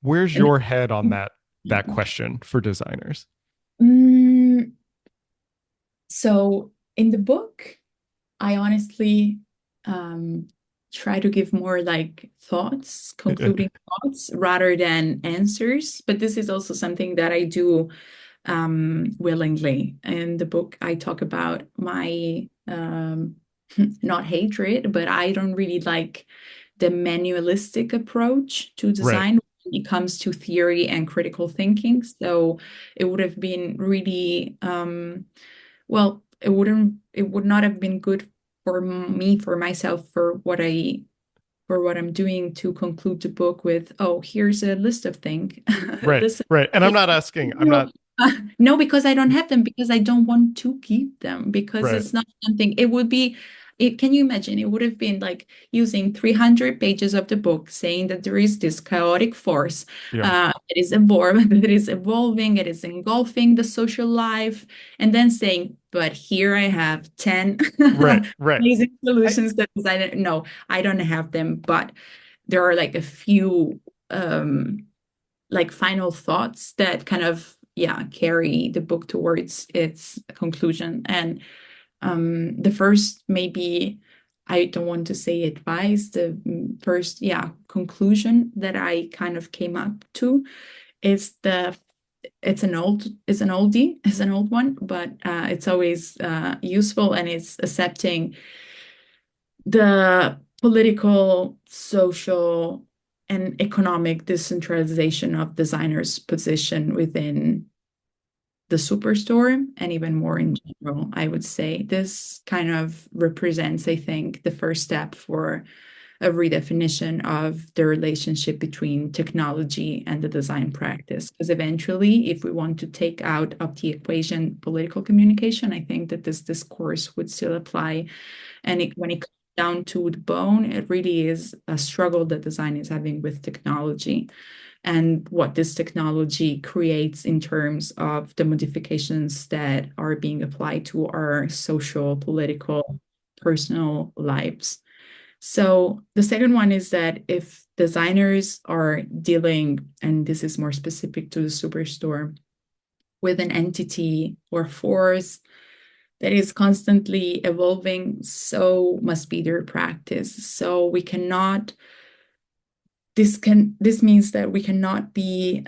where's And your head on that question for designers? mm, so in the book, I honestly um, try to give more like thoughts, concluding thoughts rather than answers. But this is also something that I do willingly. In the book, I talk about my not hatred, but I don't really like the manualistic approach to Right. design when it comes to theory and critical thinking. So it would have been really, well, it would not have been good for me, for myself, for what I'm doing to conclude the book with, oh, here's a list of things. Right. Listen, Right. And I'm not asking, I'm no, not, no, because I don't have them, because I don't want to keep them, because right. it's not something, it would be, can you imagine? It would have been like using 300 pages of the book saying that there is this chaotic force Yeah. that is evolving, that is evolving, it is engulfing the social life, and then saying, but here I have 10 Right. Right. amazing I, solutions that decided, no, I don't have them, but there are like a few like final thoughts that kind of, yeah, carry the book towards its conclusion. And the first, maybe, I don't want to say advice, the first, yeah, conclusion that I kind of came up to is it's an oldie, it's an old one, but it's always useful, and it's accepting the political, social, and economic decentralization of designers' position within the superstore, and even more in general, I would say. This kind of represents, I think, the first step for a redefinition of the relationship between technology and the design practice. Because eventually, if we want to take out of the equation political communication, I think that this discourse would still apply. And when it comes down to the bone, it really is a struggle that design is having with technology, and what this technology creates in terms of the modifications that are being applied to our social, political, personal lives. So the second one is that if designers are dealing, and this is more specific to the superstore, with an entity or force that is constantly evolving, so must be their practice. So we cannot, this means that we cannot be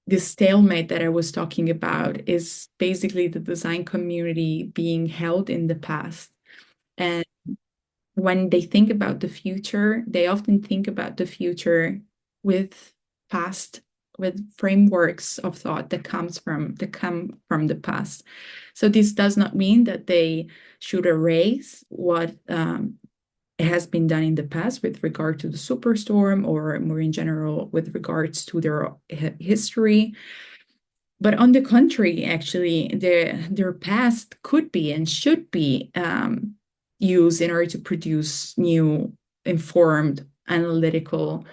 this stalemate that I was talking about is basically the design community being held in the past. And when they think about the future, they often think about the future with past, with frameworks of thought that come from the past. So this does not mean that they should erase what has been done in the past with regard to the superstorm, or more in general with regards to their history. But on the contrary, actually, their past could be and should be used in order to produce new, informed, analytical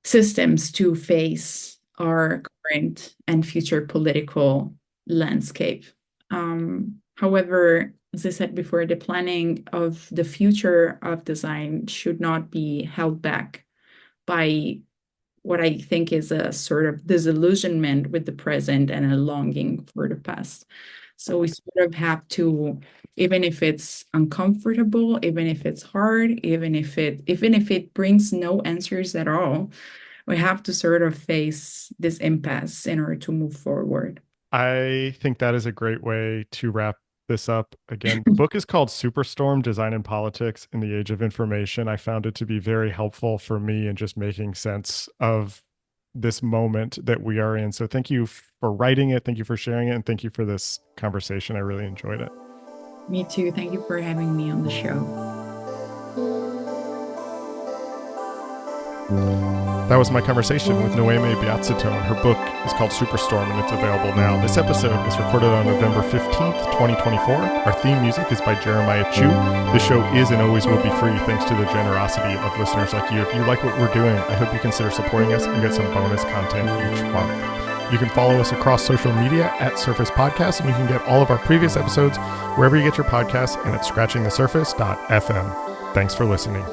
systems to face our current and future political landscape. However, as I said before, the planning of the future of design should not be held back by what I think is a sort of disillusionment with the present and a longing for the past. So we sort of have to, even if it's uncomfortable, even if it's hard, even if it brings no answers at all, we have to sort of face this impasse in order to move forward. I think that is a great way to wrap this up. Again, the book is called Superstorm: Design and Politics in the Age of Information. I found it to be very helpful for me in just making sense of this moment that we are in. So thank you for writing it. Thank you for sharing it. And thank you for this conversation. I really enjoyed it. Me too. Thank you for having me on the show. That was my conversation with Noemi Biasetton. Her book is called Superstorm, and it's available now. This episode was recorded on November 15th, 2024. Our theme music is by Jeremiah Chu. This show is and always will be free thanks to the generosity of listeners like you. If you like what we're doing, I hope you consider supporting us and get some bonus content each month. You can follow us across social media at Surface Podcast, and you can get all of our previous episodes wherever you get your podcasts and at scratchingthesurface.fm. Thanks for listening.